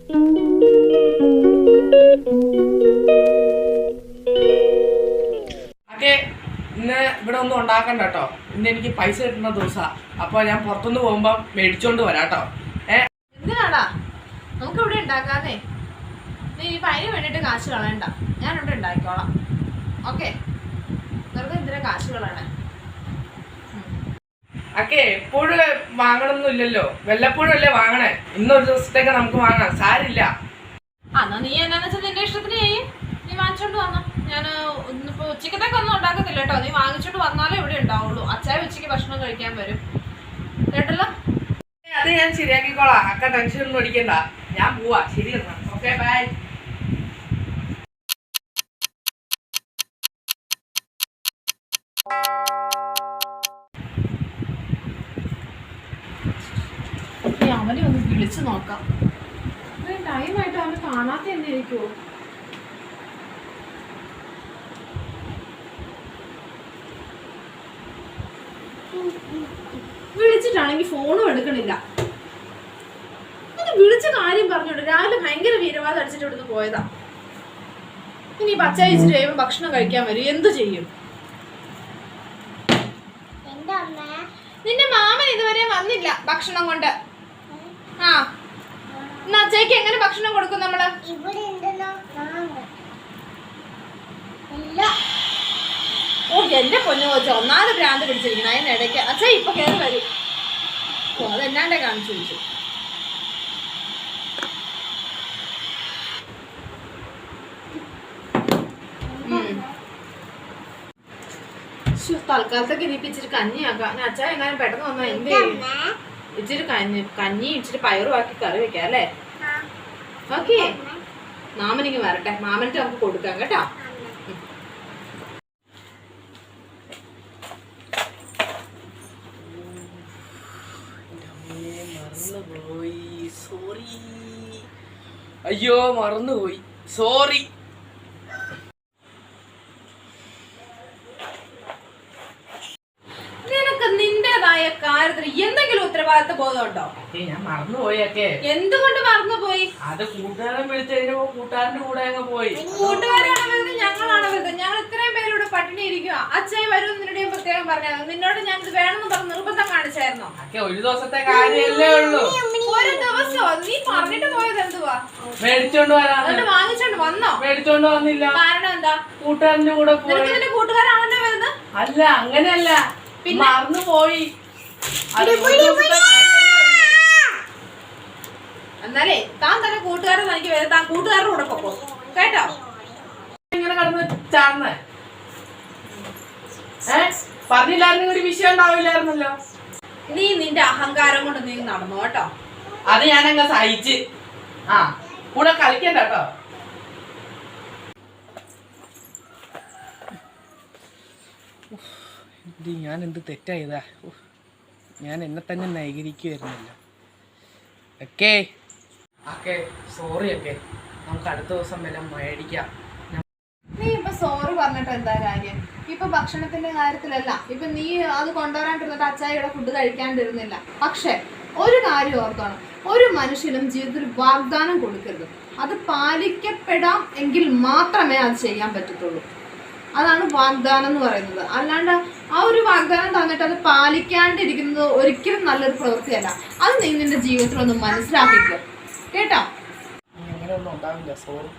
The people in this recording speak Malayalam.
അക്കെ ഇന്ന് ഇവിടെ ഒന്നും ഉണ്ടാക്കണ്ട കേട്ടോ. ഇന്ന് എനിക്ക് പൈസ കിട്ടുന്ന ദിവസാ. അപ്പൊ ഞാൻ പുറത്തുനിന്ന് പോകുമ്പോ മേടിച്ചോണ്ട് വരാട്ടോ. എന്തിനാടാ? നമുക്ക് ഇവിടെ ഉണ്ടാക്കാന്നേ. നീ ഇപ്പൊ അതിന് വേണ്ടിട്ട് കാശ് കളയണ്ട, ഞാനിവിടെ ഉണ്ടാക്കിക്കോളാം. ഓക്കെ, വെറുതെ എന്തിനാ കാശ് കളയണേ? അക്കെ എപ്പോഴും വാങ്ങണമെന്നില്ലല്ലോ, വല്ലപ്പോഴും അല്ലേ വാങ്ങണേ. ഇന്നൊരു ദിവസത്തേക്ക് നമുക്ക് വാങ്ങാം, സാരില്ല. എന്നാ നീ എന്നാന്ന് വെച്ചാൽ നിന്റെ ഇഷ്ടത്തിന് ചെയ്യും. നീ വാങ്ങിച്ചോണ്ട് വന്നോ. ഞാൻ ഇന്നിപ്പോ ഉച്ചക്കത്തേക്ക് ഒന്നും ഉണ്ടാക്കത്തില്ല കേട്ടോ. നീ വാങ്ങിച്ചോണ്ട് വന്നാലേ ഇവിടെ ഉണ്ടാവുള്ളൂ. അച്ചായ ഉച്ചയ്ക്ക് ഭക്ഷണം കഴിക്കാൻ വരും കേട്ടല്ലോ. അത് ഞാൻ ശരിയാക്കിക്കോളാം. അക്ക ടെൻഷൻ ഒന്നും അടിക്കണ്ട, ഞാൻ പോവാ. ശരി എന്നാ, ഓക്കെ ബൈ. അവനെ ഒന്ന് വിളിച്ചു നോക്കാം. ടൈമായിട്ട് അവനെ കാണാത്ത തന്നെ ഇരിക്കുവോ? വിളിച്ചിട്ടാണെങ്കിൽ ഫോണും എടുക്കണില്ല. വിളിച്ച കാര്യം പറഞ്ഞോണ്ട് രാവിലെ ഭയങ്കര വീരവാദം അടിച്ചിട്ട് ഇവിടുന്ന് പോയതാ. ഇനി പച്ച കഴിച്ചിട്ട് കഴിയുമ്പോ ഭക്ഷണം കഴിക്കാൻ വരും. എന്തു ചെയ്യും? നിന്റെ മാമൻ ഇതുവരെ വന്നില്ല ഭക്ഷണം കൊണ്ട്. ആ, എന്നാ അച്ഛയ്ക്ക് എങ്ങനെ ഭക്ഷണം കൊടുക്കും നമ്മള്? ഓ എന്റെ പൊന്നു വെച്ച ഒന്നാമത് ഭ്രാന്ത് പിടിച്ചിരിക്കണം. അതിനിടയ്ക്ക് അച്ഛ ഇപ്പൊ കയറി വരും. ഓ അതെന്നാണ്ടേ കാണിച്ചു വെച്ചു. തൽക്കാലത്തൊക്കെ ഇനിയിപ്പോ ഇച്ചിരി കഞ്ഞിയാക്കാം. അച്ഛ എങ്ങാനും പെട്ടെന്ന് വന്നാൽ എന്ത് ചെയ്യും? ഇച്ചിരി കഞ്ഞി ഇച്ചിരി പയറും ആക്കി കറി വെക്കാം അല്ലേ? ഓക്കെ, മാമനിക്ക് വരട്ടെ. മാമനിട്ട് നമുക്ക് കൊടുക്കാം കേട്ടോ. അയ്യോ മറന്നുപോയി, സോറി. നിന്റേതായ കാര്യത്തിൽ എന്തെങ്കിലും ഉത്തരവാദിത്ത ബോധമുണ്ടോ? ഞാൻ മറന്നുപോയൊക്കെ. എന്തുകൊണ്ട് മറന്നുപോയി? അത് കൂട്ടുകാരൻ വിളിച്ചതിന് കൂട്ടുകാരന്റെ കൂടെ അങ്ങ് പോയി. കൂട്ടുകാരാണ് വരുന്നത്, ഞങ്ങളാണ് വരുന്നത്. ഞങ്ങൾ ഇത്രയും പേരിവിടെ പട്ടിണി ഇരിക്കുക. അച്ഛൻ വരും നിന്നോട് പ്രത്യേകം പറഞ്ഞായിരുന്നു. നിന്നോട് ഞാൻ ഇത് വേണമെന്ന് പറഞ്ഞ് നിർബന്ധം കാണിച്ചായിരുന്നോ? ഒരു ദിവസത്തെ കാര്യമല്ലേ ഉള്ളൂ. ഒരു ദിവസമോ? നീ പറഞ്ഞിട്ട് പോയത് എന്തുവാ? മേടിച്ചോണ്ട് വരാ. വാങ്ങിച്ചോണ്ട് വന്നോ? മേടിച്ചോണ്ട് വന്നില്ല. കാരണം എന്താ? കൂട്ടുകാരന്റെ കൂടെ പോയി. നിന്റെ കൂട്ടുകാരാണല്ലോ വരുന്നത്. അല്ല, അങ്ങനെയല്ല, മറന്നു പോയി. എന്നാലേ താൻ തന്നെ കൂട്ടുകാരൻ എനിക്ക് വരും. താൻ കൂട്ടുകാരുടെ കൂടെ പോക്കോ കേട്ടോ. ഇങ്ങനെ കടന്ന് ചാർന്ന് പറഞ്ഞില്ലായിരുന്നു, ഒരു വിഷയം ഉണ്ടാവില്ലായിരുന്നല്ലോ. നീ നിന്റെ അഹങ്കാരം കൊണ്ട് നീ നടന്നു കേട്ടോ. അത് ഞാനങ്ങ് സഹിച്ച്. ആ, കൂടെ കളിക്കണ്ട കേട്ടോ. ഞാൻ എന്ത് തെറ്റായതാ. ഞാൻ എന്നെ തന്നെ നൈകരിക്കുമായിരുന്നല്ലോ. Okay okay, sorry. ഒക്കെ നമുക്ക് അടുത്ത ദിവസം വല്ലതും മേടിക്കാം. നീ ഇപ്പൊ സോറി പറഞ്ഞിട്ട് എന്താ കാര്യം? ഇപ്പൊ ഭക്ഷണത്തിന്റെ കാര്യത്തിലല്ല. ഇപ്പൊ നീ അത് കൊണ്ടുവരാണ്ടിരുന്നിട്ട് അച്ചായിയുടെ ഫുഡ് കഴിക്കാണ്ടിരുന്നില്ല. പക്ഷെ ഒരു കാര്യം ഓർക്കണം, ഒരു മനുഷ്യനും ജീവിതത്തിൽ വാഗ്ദാനം കൊടുക്കരുത്. അത് പാലിക്കപ്പെടാം എങ്കിൽ മാത്രമേ അത് ചെയ്യാൻ പറ്റത്തുള്ളൂ. അതാണ് വാഗ്ദാനം എന്ന് പറയുന്നത്. അല്ലാണ്ട് ആ ഒരു വാഗ്ദാനം തന്നിട്ട് അത് പാലിക്കാണ്ടിരിക്കുന്നത് ഒരിക്കലും നല്ലൊരു പ്രവൃത്തിയല്ല. അത് നീ നിന്റെ ജീവിതത്തിൽ ഒന്ന് മനസ്സിലാക്കിക്കോ കേട്ടോ. അങ്ങനെയൊന്നും ഉണ്ടാവില്ല, സോറി.